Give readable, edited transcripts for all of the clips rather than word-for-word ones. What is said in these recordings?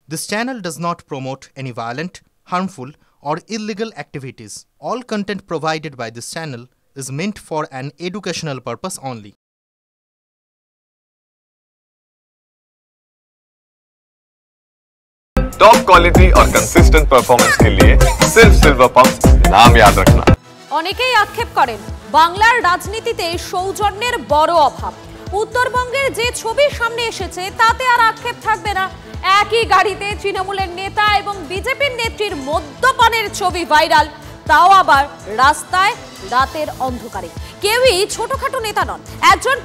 This channel does not promote any violent, harmful, or illegal activities. All content provided by this channel is meant for an educational purpose only. Top quality और consistent performance के लिए सिर्फ silver pump नाम याद रखना। অনেকেই আক্ষেপ করেন বাংলার রাজনীতিতে সৌজন্যের বড় অভাব। উত্তরবঙ্গের যে ছবি সামনে এসেছে তাতে আর আক্ষেপ থাকবে না। একই গাড়িতে তৃণমূলের নেতা এবং বিজেপির নেত্রীর মদ্যপানের ছবি ভাইরাল, তাও আবার রাস্তায় রাতের অন্ধকারে। কেউই ছোটখাটো নেতা নন, একজন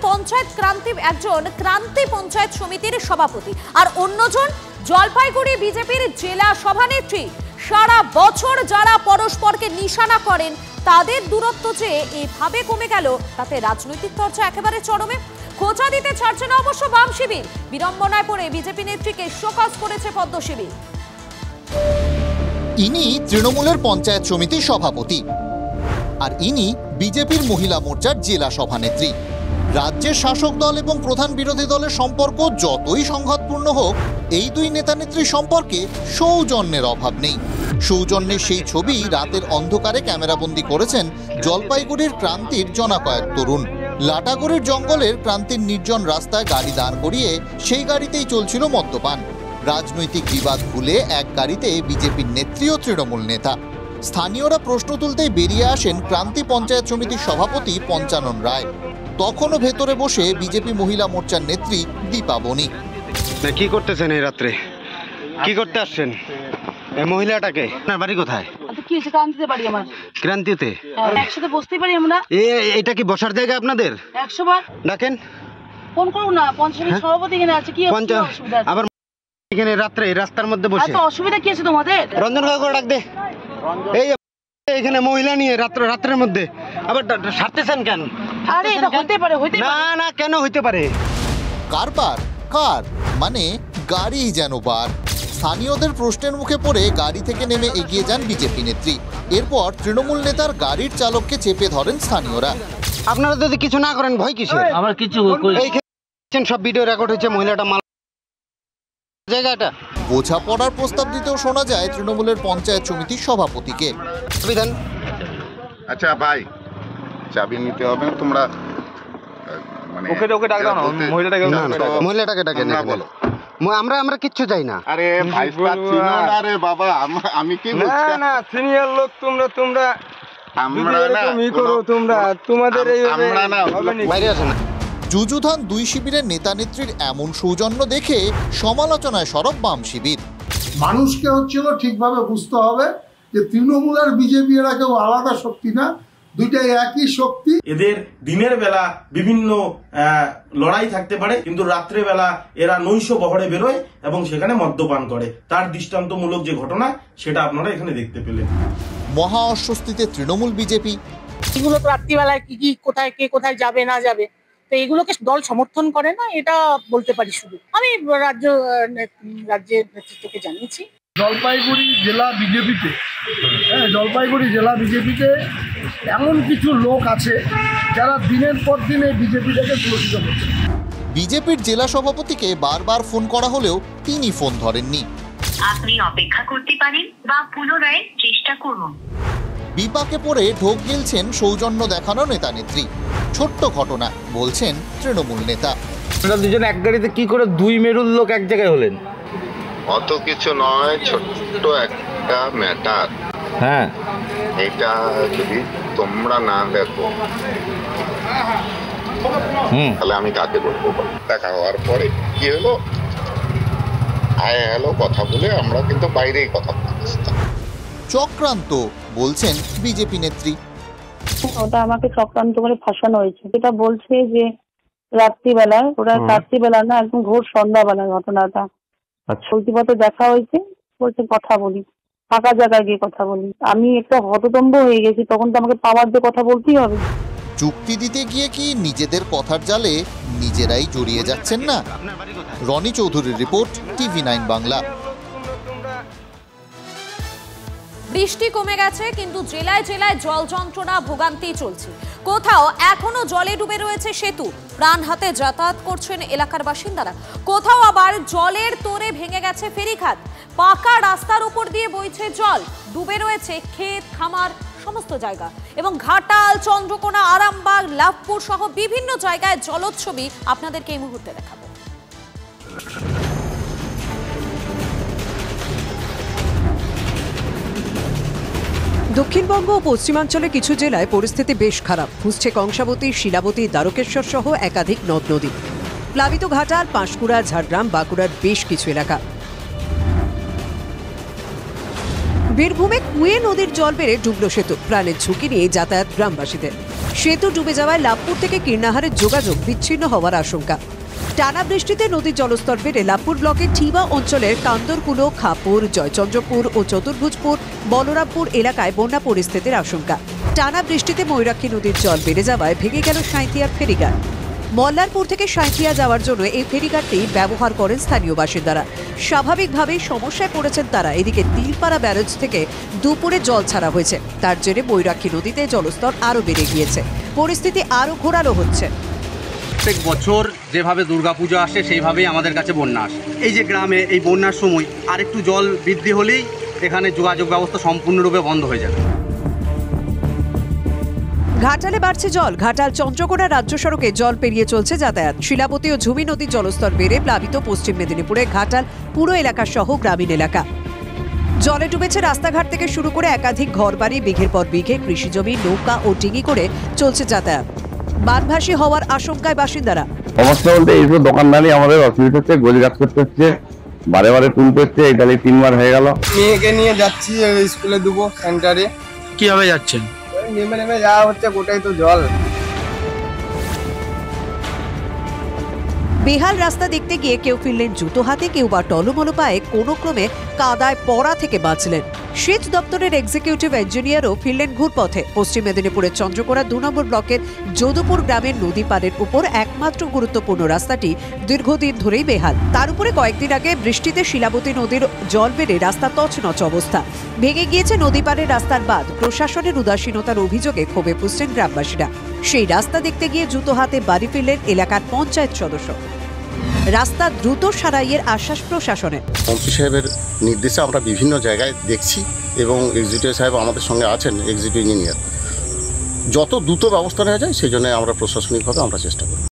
ক্রান্তি পঞ্চায়েত সমিতির সভাপতি, আর অন্যজন জলপাইগুড়ি বিজেপির জেলা সভানেত্রী। সারা বছর যারা পরস্পরকে নিশানা করেন তাদের দূরত্ব যে এভাবে কমে গেল, তাতে রাজনৈতিক চর্চা একেবারে চরমে। খোঁচা দিতে ছাড়ছে না অবশ্য বাম শিবির। বিড়ম্বনায় পড়ে বিজেপি নেত্রীকে শোকজ করেছে পদ্ম শিবির। ইনি তৃণমূলের পঞ্চায়েত সমিতির সভাপতি, আর ইনি বিজেপির মহিলা মোর্চার জেলা সভানেত্রী। রাজ্যের শাসক দল এবং প্রধান বিরোধী দলের সম্পর্ক যতই সংঘাতপূর্ণ হোক, এই দুই নেতানেত্রীর সম্পর্কে সৌজন্যের অভাব নেই। সৌজন্যের সেই ছবি রাতের অন্ধকারে ক্যামেরাবন্দি করেছেন জলপাইগুড়ির ক্রান্তির জনা কয়েক তরুণ। লাটাগুড়ির জঙ্গলের ক্রান্তির নির্জন রাস্তায় গাড়ি দাঁড় করিয়ে সেই গাড়িতেই চলছিল মদ্যপান। রাজনৈতিক বিবাদ ভুলে এক গাড়িতে বিজেপির নেত্রী ও তৃণমূল নেতা। স্থানীয়রা প্রশ্ন তুলতেই বেরিয়ে আসেন ক্রান্তি পঞ্চায়েত সমিতির সভাপতি পঞ্চানন রায়। তখনও ভেতরে বসে বিজেপি মহিলা মোর্চার নেত্রী দীপা বণিক। কি করতেছেন এই রাত্রে? কি করতে আসছেন? এই মহিলাটাকে? আপনার বাড়ি কোথায়? কি হয়েছে? ক্রান্তিতে বাড়ি আমার। ক্রান্তিতে? একসাথে বসতেই পারি আমরা। এটা কি বসার জায়গা আপনাদের? 100 বার ডাকেন, ফোন করুন না। পঞ্চায়েত সভাপতি এখানে আছে, কি অসুবিধা? আবার এখানে রাত্রে রাস্তার মধ্যে বসে এত অসুবিধা কি আছে তোমাদের? রঞ্জন কাকা ডাক দে। এই এখানে মহিলা নিয়ে রাত্রের মধ্যে আবার সারতেছেন কেন? আরে এটা হতে পারে, না কেন হইতে পারে? কারবার কার মানে গাড়ি যেন বার। স্থানীয়দের প্রশ্নের মুখে পড়ে গাড়ি থেকে নেমে এগিয়ে যান বিজেপি নেত্রী। এরপর তৃণমূল নেতার গাড়ির চালককে চেপে ধরেন স্থানীয়রা। আপনারা যদি কিছু না করেন ভয় কিসের? আমার কিছু সব ভিডিও রেকর্ড হচ্ছে। মহিলাটা মাল জায়গাটা বোঝাপড়ার প্রস্তাব দিতেও শোনা যায় তৃণমূলের পঞ্চায়েত সমিতির সভাপতিকে। আচ্ছা ভাই, চাবি নিতে হবে তোমরা, মানে ওকে ডাক দাও না, মহিলাটাকে ডাকে না বলো। আমরা কিচ্ছু চাই না। আরে ভাই চিনো না রে বাবা, আমি কি বলছি? না সিনিয়র লোক তোমরা আমরা না তুমি করো, তোমাদের এই আমরা না বাইরে আসে না। যুযুধান দুই শিবিরের নেতা নেত্রীর এমন সৌজন্য দেখে সমালোচনায় সরব বাম শিবির। মানুষকে হচ্ছিল ঠিকভাবে বুঝতে হবে যে তৃণমূল আর বিজেপি এরা কেউ আলাদা শক্তি না, দুইটাই একই শক্তি। এদের দিনের বেলা বিভিন্ন লড়াই থাকতে পারে, কিন্তু রাত্রে বেলা এরা নৈশ বহরে বেরোয় এবং সেখানে মদ্যপান করে। তার দৃষ্টান্তমূলক যে ঘটনা সেটা আপনারা এখানে দেখতে পেলেন। মহা অস্বস্তিতে তৃণমূল বিজেপি। এগুলো তো রাত্রিবেলায় কি কোথায় কে কোথায় যাবে না যাবে, তো এগুলোকে দল সমর্থন করে না, এটা বলতে পারি। শুধু আমি রাজ্যের নেতৃত্বকে জানিয়েছি। জলপাইগুড়ি জেলা বিজেপিতে এমন কিছু লোক আছে যারা দিনের পর দিন এই বিজেপিটাকে প্ররোচিত করছে। বিজেপির জেলা সভাপতিকে বারবার ফোন করা হলেও তিনি ফোন ধরেননি। আপনি অপেক্ষা করতে পারেন বা পুনরায় চেষ্টা করুন। বিপাকে পড়ে ঢোক গিলছেন সৌজন্য দেখানো নেতা নেত্রী। ছোট্ট ঘটনা বলছেন তৃণমূল নেতা। দুজন এক গাড়িতে কি করে দুই মেরুর লোক এক জায়গায় হলেন? অত কিছু নয়, ছোট্ট একটা ম্যাটার। হ্যাঁ, এটা যদি তোমরা না দেখো তাহলে আমি কাকে বলবো? দেখা হওয়ার পরে কি হলো, কথা বলে আমরা কিন্তু বাইরেই কথা বলতাম। চক্রান্ত বলছেন বিজেপি নেত্রী। ওটা আমাকে চক্রান্ত করে ফাঁসানো হয়েছে। এটা বলছে যে রাত্রিবেলায়, ওটা রাত্রিবেলা না, একদম ঘোর সন্ধ্যাবেলা ঘটনাটা। প্রতিপথে দেখা হয়েছে, বলছে কথা বলি, ফাঁকা জায়গায় গিয়ে কথা বলি। আমি একটা হততম্ব হয়ে গেছি, তখন তো আমাকে পাওয়ার দিয়ে কথা বলতেই হবে। যুক্তি দিতে গিয়ে কি নিজেদের কথার জালে নিজেরাই জড়িয়ে যাচ্ছেন না? রনি চৌধুরীর রিপোর্ট, TV9 বাংলা। বৃষ্টি কমে গেছে, কিন্তু জেলায় জেলায় জল যন্ত্রণা ভোগান্তি চলছে। কোথাও এখনো জলে ডুবে রয়েছে সেতু, প্রাণ হাতে যাতায়াত করছেন এলাকার বাসিন্দারা। কোথাও আবার জলের তোড়ে ভেঙে গেছে ফেরিঘাট, পাকা রাস্তার উপর দিয়ে বইছে জল, ডুবে রয়েছে ক্ষেত খামার সমস্ত জায়গা। এবং ঘাটাল, চন্দ্রকোনা, আরামবাগ, লাভপুর সহ বিভিন্ন জায়গায় জলোচ্ছবি আপনাদেরকে এই মুহূর্তে দেখাবো। দক্ষিণবঙ্গ ও পশ্চিমাঞ্চলে কিছু জেলায় পরিস্থিতি বেশ খারাপ। ফুসছে কংসাবতী, শিলাবতী, দ্বারকেশ্বর সহ একাধিক নদ নদী। প্লাবিত ঘাটাল, পাঁশকুড়া, ঝাড়গ্রাম, বাঁকুড়ার বেশ কিছু এলাকা। বীরভূমে কুয়ে নদীর জল বেড়ে ডুবল সেতু, প্রাণের ঝুঁকি নিয়ে যাতায়াত গ্রামবাসীদের। সেতু ডুবে যাওয়ায় লাভপুর থেকে কীর্ণাহারের যোগাযোগ বিচ্ছিন্ন হওয়ার আশঙ্কা। টানা বৃষ্টিতে নদীর জলস্তর বেড়ে লাভপুর ব্লকের ঠিবা অঞ্চলের কান্দরকুলো, খাপুর, জয়চন্দ্রপুর ও চতুর্ভুজপুর, বলরামপুর এলাকায় বন্যা পরিস্থিতির আশঙ্কা। টানা বৃষ্টিতে ময়ূরাক্ষী নদীর জল বেড়ে যাওয়ায় ভেঙে গেল সাঁইথিয়ার ফেরিঘাট। মল্লারপুর থেকে সাঁইথিয়া যাওয়ার জন্য এই ফেরিঘাটটি ব্যবহার করেন স্থানীয় বাসিন্দারা। স্বাভাবিকভাবেই সমস্যায় পড়েছেন তারা। এদিকে তিলপাড়া ব্যারেজ থেকে দুপুরে জল ছাড়া হয়েছে, তার জেরে ময়ূরাক্ষী নদীতে জলস্তর আরও বেড়ে গিয়েছে। পরিস্থিতি আরও ঘোরালো হচ্ছে। প্রত্যেক বছর যেভাবে দুর্গাপুজো আসে সেইভাবেই আমাদের কাছে বন্যা আসে। এই যে গ্রামে এই বন্যার সময় আরেকটু জল বৃদ্ধি হলেই এখানে যোগাযোগ ব্যবস্থা সম্পূর্ণরূপে বন্ধ হয়ে যাবে। ঘাটালে বাড়ছে জল। ঘাটাল চন্দ্রকোনা রাজ্য সড়কে জল পেরিয়ে চলছে যাতায়াত। শিলাবতী ও ঝুমি নদীর জলস্তর বেড়ে প্লাবিত পশ্চিম মেদিনীপুরে ঘাটাল পুরো এলাকা সহ গ্রামীণ এলাকা। জলে ডুবেছে রাস্তাঘাট থেকে শুরু করে একাধিক ঘরবাড়ি, বিঘের পর বিঘে কৃষিজমি, নৌকা ও ডিঙি করে চলছে যাতায়াত। বানভাসী হওয়ার আশঙ্কায় বাসিন্দারা। সমস্যা বলতে এইসব দোকানদারি আমাদের অসুবিধা হচ্ছে, গোজগাছ করতে হচ্ছে, বারে বারে তুলতে হচ্ছে। এটা 3বার হয়ে গেল। মেয়েকে নিয়ে যাচ্ছি স্কুলে দেবো সেন্টারে। কিভাবে যাচ্ছেন? নেমে নেমে যাওয়া হচ্ছে, গোটাই তো জল। বেহাল রাস্তা দেখতে গিয়ে কেউ ফিরলেন জুতো হাতে, কেউ বা টলমলো পায়ে কোনো ক্রমে কাদায় পড়া থেকে বাঁচলেন। সেচ দপ্তরের এক্সিকিউটিভ ইঞ্জিনিয়ারও ফিরলেন ঘুরপথে। পশ্চিম মেদিনীপুরের চন্দ্রকোনা 2 নম্বর ব্লকের যদুপুর গ্রামের নদী পাড়ের উপর একমাত্র গুরুত্বপূর্ণ রাস্তাটি দীর্ঘদিন ধরেই বেহাল। তার উপরে কয়েকদিন আগে বৃষ্টিতে শিলাবতী নদীর জল বেড়ে রাস্তা তছনছ অবস্থা। ভেঙে গিয়েছে নদী পাড়ের রাস্তার বাঁধ। প্রশাসনের উদাসীনতার অভিযোগে ক্ষোভে ফুঁসছেন গ্রামবাসীরা। সেই রাস্তা দেখতে গিয়ে জুতো হাতে বাড়ি ফিরলেন এলাকার পঞ্চায়েত সদস্য। রাস্তা দ্রুত সারাইয়ের আশ্বাস প্রশাসনের। মন্ত্রী সাহেবের নির্দেশে আমরা বিভিন্ন জায়গায় দেখছি এবং এক্সিকিউটিভ সাহেব আমাদের সঙ্গে আছেন, এক্সিকিউটিভ ইঞ্জিনিয়ার। যত দ্রুত ব্যবস্থা নেওয়া যায় সেই জন্য আমরা প্রশাসনিকভাবে আমরা চেষ্টা করি।